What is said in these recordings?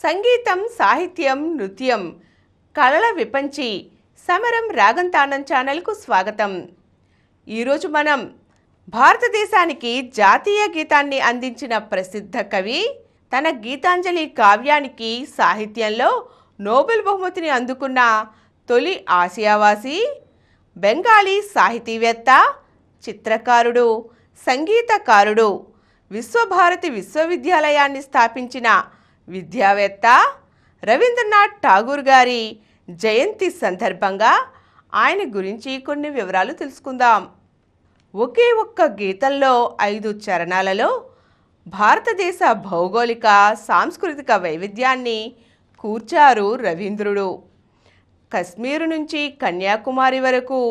సంగీతం, సాహిత్యం, నృత్యం, కళల విపంచి సమరం రాగంతానం ఛానల్కు స్వాగతం. ఈరోజు మనం భారతదేశానికి జాతీయ గీతాన్ని అందించిన ప్రసిద్ధ కవి, తన గీతాంజలి కావ్యానికి సాహిత్యంలో నోబెల్ బహుమతిని అందుకున్న తొలి ఆసియావాసి, బెంగాలీ సాహితీవేత్త, చిత్రకారుడు, సంగీతకారుడు, విశ్వభారతి విశ్వవిద్యాలయాన్ని స్థాపించిన విద్యావేత్త రవీంద్రనాథ్ ఠాగూర్ గారి జయంతి సందర్భంగా ఆయన గురించి కొన్ని వివరాలు తెలుసుకుందాం. ఒకే ఒక్క గీతంలో 5 చరణాలలో భారతదేశ భౌగోళిక, సాంస్కృతిక వైవిధ్యాన్ని కూర్చారు రవీంద్రుడు. కశ్మీరు నుంచి కన్యాకుమారి వరకు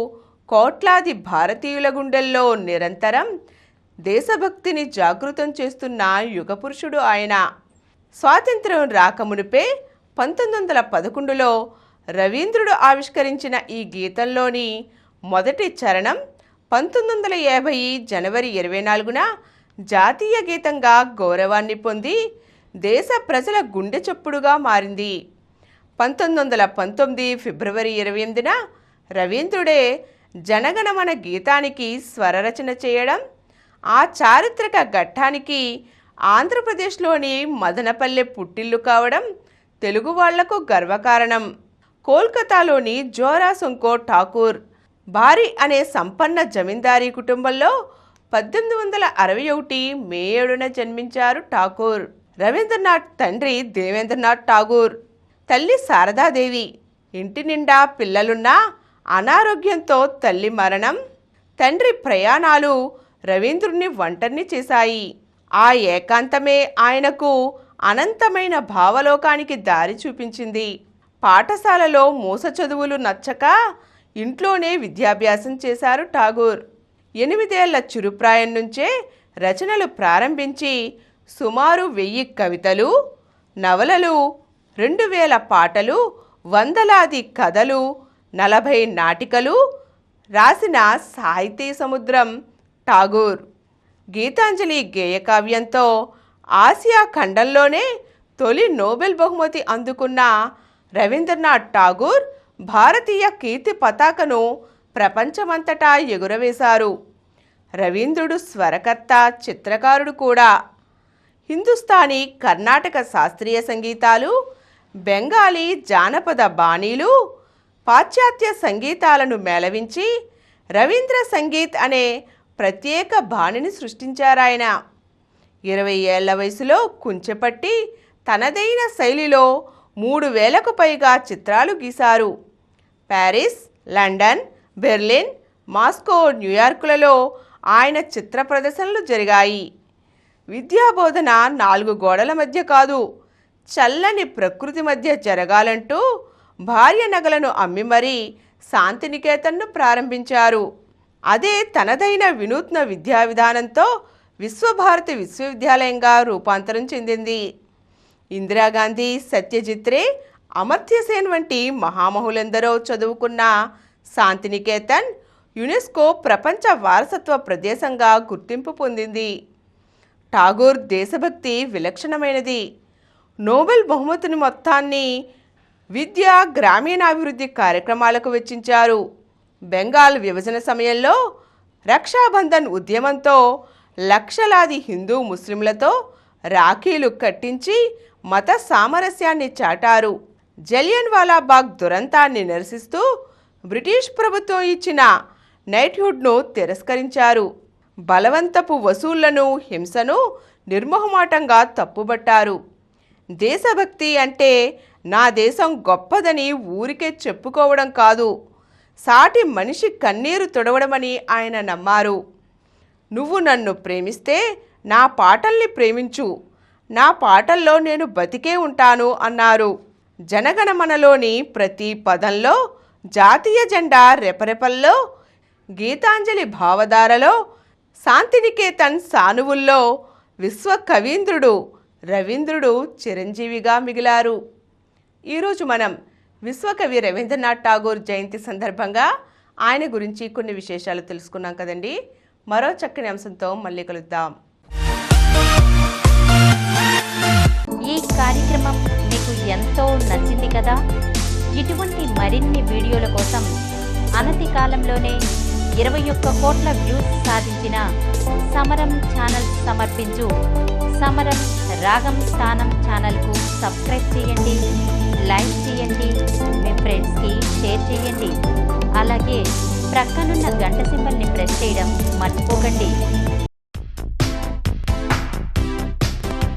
కోట్లాది భారతీయుల గుండెల్లో నిరంతరం దేశభక్తిని జాగృతం చేస్తున్న యుగపురుషుడు ఆయన. స్వాతంత్ర్యం రాకమునిపే 1911లో రవీంద్రుడు ఆవిష్కరించిన ఈ గీతంలోని మొదటి చరణం 1950 జనవరి 24న జాతీయ గీతంగా గౌరవాన్ని పొంది దేశ ప్రజల గుండె చప్పుడుగా మారింది. 1919 ఫిబ్రవరి 28న రవీంద్రుడే జనగణమన గీతానికి స్వరరచన చేయడం, ఆ చారిత్రక ఘట్టానికి ఆంధ్రప్రదేశ్లోని మదనపల్లె పుట్టిల్లు కావడం తెలుగు వాళ్లకు గర్వకారణం. కోల్కతాలోని జోరాసంకో ఠాకూర్ భారీ అనే సంపన్న జమీందారీ కుటుంబంలో 1861 మే 7న జన్మించారు ఠాకూర్. రవీంద్రనాథ్ తండ్రి దేవేంద్రనాథ్ ఠాగూర్, తల్లి శారదాదేవి. ఇంటి నిండా పిల్లలున్నా అనారోగ్యంతో తల్లి మరణం, తండ్రి ప్రయాణాలు రవీంద్రుణ్ణి ఒంటరిని చేశాయి. ఆ ఏకాంతమే ఆయనకు అనంతమైన భావలోకానికి దారి చూపించింది. పాఠశాలలో మూస చదువులు నచ్చక ఇంట్లోనే విద్యాభ్యాసం చేశారు ఠాగూర్. 8 ఏళ్ల చిరుప్రాయం నుంచే రచనలు ప్రారంభించి సుమారు 1000 కవితలు, నవలలు, 2000 పాటలు, వందలాది కథలు, 40 నాటికలు రాసిన సాహితీ సముద్రం ఠాగూర్. గీతాంజలి గేయకావ్యంతో ఆసియా ఖండంలోనే తొలి నోబెల్ బహుమతి అందుకున్న రవీంద్రనాథ్ ఠాగూర్ భారతీయ కీర్తి పతాకను ప్రపంచమంతటా ఎగురవేశారు. రవీంద్రుడు స్వరకర్త, చిత్రకారుడు కూడా. హిందుస్థానీ, కర్ణాటక శాస్త్రీయ సంగీతాలు, బెంగాలీ జానపద బాణీలు, పాశ్చాత్య సంగీతాలను మేళవించి రవీంద్ర సంగీత్ అనే ప్రత్యేక బాణిని సృష్టించారాయన. 20 ఏళ్ల వయసులో కుంచెపట్టి తనదైన శైలిలో 3000కు పైగా చిత్రాలు గీశారు. ప్యారిస్, లండన్, బెర్లిన్, మాస్కో, న్యూయార్కులలో ఆయన చిత్ర ప్రదర్శనలు జరిగాయి. విద్యాబోధన 4 గోడల మధ్య కాదు, చల్లని ప్రకృతి మధ్య జరగాలంటూ భార్య నగలను అమ్మి మరీ శాంతినికేతన్ను ప్రారంభించారు. అదే తనదైన వినూత్న విద్యా విధానంతో విశ్వభారతి విశ్వవిద్యాలయంగా రూపాంతరం చెందింది. ఇందిరాగాంధీ, సత్యజిత్ రే, అమర్త్యసేన్ వంటి మహామహులెందరో చదువుకున్న శాంతినికేతన్ యునెస్కో ప్రపంచ వారసత్వ ప్రదేశంగా గుర్తింపు పొందింది. ఠాగూర్ దేశభక్తి విలక్షణమైనది. నోబెల్ బహుమతిని మొత్తాన్ని విద్య, గ్రామీణాభివృద్ధి కార్యక్రమాలకు వెచ్చించారు. బెంగాల్ విభజన సమయంలో రక్షాబంధన్ ఉద్యమంతో లక్షలాది హిందూ ముస్లింలతో రాఖీలు కట్టించి మత సామరస్యాన్ని చాటారు. జలియన్ వాలాబాగ్ దురంతాన్ని నిరసిస్తూ బ్రిటిష్ ప్రభుత్వం ఇచ్చిన నైట్హుడ్ను తిరస్కరించారు. బలవంతపు వసూళ్లను, హింసను నిర్మోహమాటంగా తప్పుబట్టారు. దేశభక్తి అంటే నా దేశం గొప్పదని ఊరికే చెప్పుకోవడం కాదు, సాటి మనిషి కన్నీరు తుడవడమని ఆయన నమ్మారు. నువ్వు నన్ను ప్రేమిస్తే నా పాటల్ని ప్రేమించు, నా పాటల్లో నేను బతికే ఉంటాను అన్నారు. జనగణమనలోని ప్రతి పదంలో జాతీయ జెండా రెపరెపల్లో, గీతాంజలి భావధారలో, శాంతినికేతన్ సానువుల్లో విశ్వ కవీంద్రుడు రవీంద్రుడు చిరంజీవిగా మిగిలారు. ఈరోజు మనం విశ్వకవి రవీంద్రనాథ్ ఠాగూర్ జయంతి సందర్భంగా ఆయన గురించి కొన్ని విశేషాలు తెలుసుకున్నాం కదండి. మరో చక్కని అంశంతో మళ్ళీ కలుద్దాం. ఈ కార్యక్రమం మీకు మీకు ఎంతో నచ్చింది కదా. ఇటువంటి మరిన్ని వీడియోల కోసం అనతి కాలంలోనే 21 కోట్ల వ్యూస్ సాధించిన సమరం ఛానల్ సమర్పించు సమరం రాగం స్థానం ఛానల్కు సబ్స్క్రైబ్ చేయండి, లైక్ చేయండి, మీ ఫ్రెండ్స్కి షేర్ చేయండి. అలాగే ప్రక్కనున్న గంట సింబల్ని ప్రెస్ చేయడం మర్చిపోకండి.